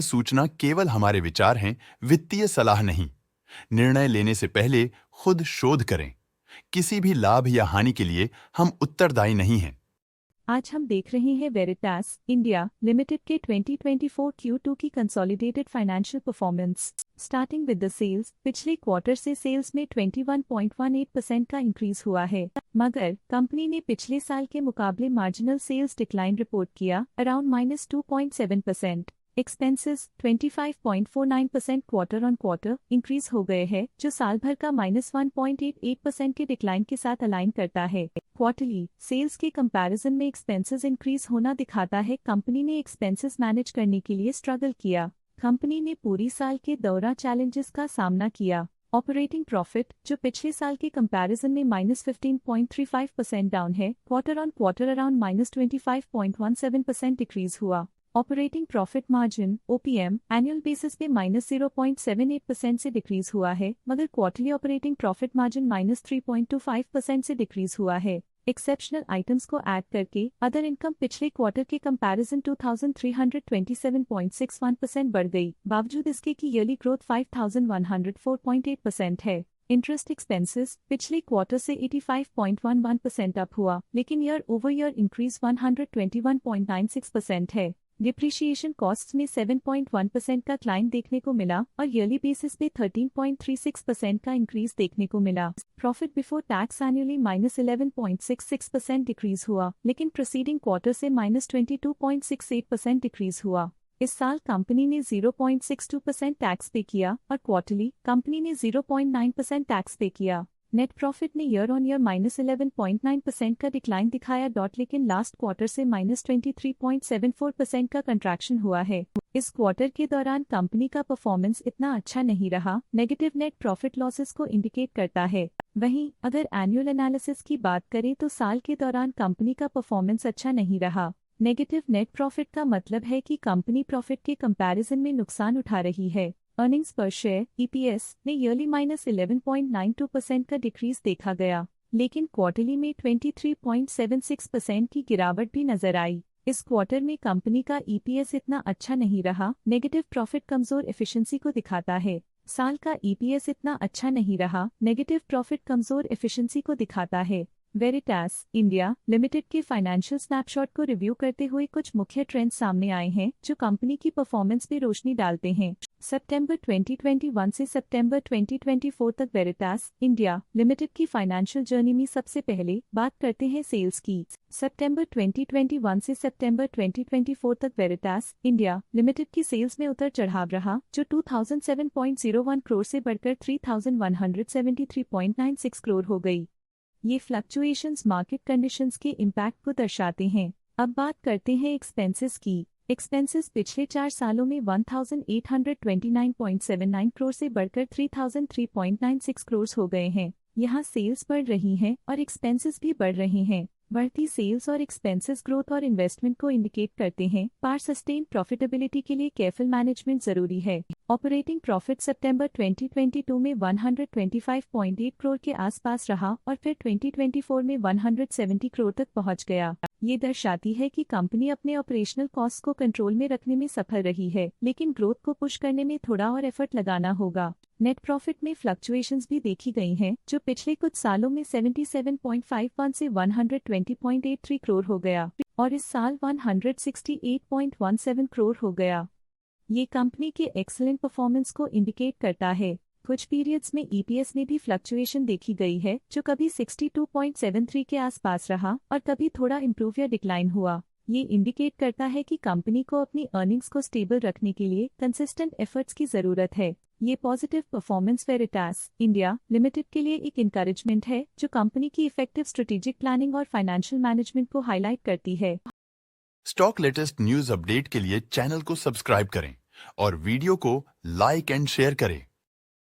सूचना केवल हमारे विचार हैं, वित्तीय सलाह नहीं। निर्णय लेने से पहले खुद शोध करें। किसी भी लाभ या हानि के लिए हम उत्तरदायी नहीं हैं। आज हम देख रहे हैं वेरिटास इंडिया लिमिटेड के 2024 Q2 की consolidated financial performance. Starting with the sales, पिछले क्वार्टर से सेल्स में 21.18% का इंक्रीज हुआ है, मगर कंपनी ने पिछले साल के मुकाबले मार्जिनल सेल्स डिक्लाइन रिपोर्ट किया, around -2.7%। Expenses 25.49% quarter on quarter increase हो गए हैं, जो साल भर का -1.88% के डिक्लाइन के साथ अलाइन करता है। क्वार्टरली सेल्स के कंपैरिजन में एक्सपेंसेस इंक्रीज होना दिखाता है कंपनी ने एक्सपेंसेस मैनेज करने के लिए स्ट्रगल किया। कंपनी ने पूरी साल के दौरान चैलेंजेस का सामना किया। ऑपरेटिंग प्रॉफिट, जो पिछले साल के कंपैरिजन में -15.35% डाउन है, quarter on quarter around -25.17% decrease हुआ। Operating profit margin OPM annual basis पे -0.78% से डिक्रीज हुआ है, मगर क्वार्टरली ऑपरेटिंग प्रॉफिट मार्जिन -3.25% से डिक्रीज हुआ है। एक्सेप्शनल आइटम्स को ऐड करके अदर इनकम पिछले क्वार्टर के कंपैरिजन 2327.61% बढ़ गई, बावजूद इसके कि ईयरली ग्रोथ 5104.8% है। इंटरेस्ट एक्सपेंसेस पिछले क्वार्टर से 85.11% अप हुआ, लेकिन ईयर ओवर ईयर इंक्रीज 121.96% है। डिप्रिशिएशन कॉस्ट्स में 7.1% का क्लाइम देखने को मिला और ईयरली बेसिस पे 13.36% का इंक्रीज देखने को मिला। Profit before tax annually -11.66% decrease हुआ, लेकिन प्रीसीडिंग क्वार्टर से -22.68% डिक्रीज हुआ। इस साल कंपनी ने 0.62% टैक्स पे किया और क्वार्टरली कंपनी ने 0.9% टैक्स पे किया। नेट प्रॉफिट ने ईयर ऑन ईयर -11.9% का डिक्लाइन दिखाया, लेकिन लास्ट क्वार्टर से -23.74% का कंट्रैक्शन हुआ है। इस क्वार्टर के दौरान कंपनी का परफॉर्मेंस इतना अच्छा नहीं रहा, नेगेटिव नेट प्रॉफिट लॉसेस को इंडिकेट करता है। वहीं अगर एनुअल एनालिसिस की बात करें तो साल के दौरान कंपनी का परफॉर्मेंस अच्छा नहीं रहा। नेगेटिव नेट प्रॉफिट का मतलब है कि कंपनी प्रॉफिट के कंपैरिजन में नुकसान उठा रही है। अर्निंग्स पर शेयर EPS ने ईयरली -11.92% का डिक्रीज देखा गया, लेकिन क्वार्टरली में 23.76% की गिरावट भी नजर आई। इस क्वार्टर में कंपनी का EPS इतना अच्छा नहीं रहा, नेगेटिव प्रॉफिट कमजोर एफिशिएंसी को दिखाता है। साल का EPS इतना अच्छा नहीं रहा, नेगेटिव प्रॉफिट कमजोर एफिशिएंसी को दिखाता है। वेरिटास इंडिया लिमिटेड के फाइनेंशियल स्नैपशॉट को रिव्यू करते हुए कुछ मुख्य ट्रेंड्स सामने आए हैं जो कंपनी की परफॉर्मेंस पे रोशनी डालते हैं। सितंबर 2021 से सितंबर 2024 तक वेरिटास इंडिया लिमिटेड की फाइनेंशियल जर्नी में सबसे पहले बात करते हैं सेल्स की। सितंबर 2021 से सितंबर 2024 तक वेरिटास इंडिया लिमिटेड की सेल्स में उतर चढ़ाव रहा, जो 2007.01 करोड़ से बढ़कर 3173.96 करोड़ हो गई। ये फ्लक्चुएशंस मार्केट कंडीशंस के इम्पैक्ट को दर्शाते हैं। अब बात करते हैं एक्सपेंसेस की। एक्सपेंसेस पिछले 4 सालों में 1829.79 करोड़ से बढ़कर 3003.96 करोड़ हो गए हैं। यहाँ सेल्स बढ़ रही हैं और एक्सपेंसेस भी बढ़ रहे हैं। बढ़ती सेल्स और एक्सपेंसेस ग्रोथ और इन्वेस्टमेंट को इंडिकेट करते हैं, पर सस्टेन प्रॉफिटेबिलिटी के लिए केयरफुल मैनेजमेंट जरूरी है। ऑपरेटिंग प्रॉफिट सितंबर 2022 में 125.8 करोड़ के आसपास रहा और फिर 2024 में 170 करोड़ तक पहुंच गया। ये दर्शाती है कि कंपनी अपने ऑपरेशनल कॉस्ट को कंट्रोल में रखने में सफल रही है, लेकिन ग्रोथ को पुश करने में थोड़ा और एफर्ट लगाना होगा। नेट प्रॉफिट में फ्लक्चुएशंस भी देखी गई हैं, जो पिछले कुछ सालों में 77.51 से 120.83 करोड़ हो गया और इस साल 168.17 करोड़ हो गया। ये कंपनी के एक्सीलेंट परफॉर्मेंस को इंडिकेट करता है। कुछ पीरियड्स में EPS में भी फ्लक्चुएशन देखी गई है, जो कभी 62.73 के आसपास रहा और कभी थोड़ा इम्प्रूव या डिक्लाइन हुआ। ये इंडिकेट करता है कि कंपनी को अपनी अर्निंग्स को स्टेबल रखने के लिए कंसिस्टेंट एफर्ट्स की जरूरत है। ये positive performance Veritas India limited के लिए एक इंकरेजमेंट है, जो कंपनी की इफेक्टिव स्ट्रेटेजिक प्लानिंग और फाइनेंशियल मैनेजमेंट को हाईलाइट करती है। स्टॉक लेटेस्ट न्यूज अपडेट के लिए चैनल को सब्सक्राइब करें और वीडियो को लाइक एंड शेयर करें।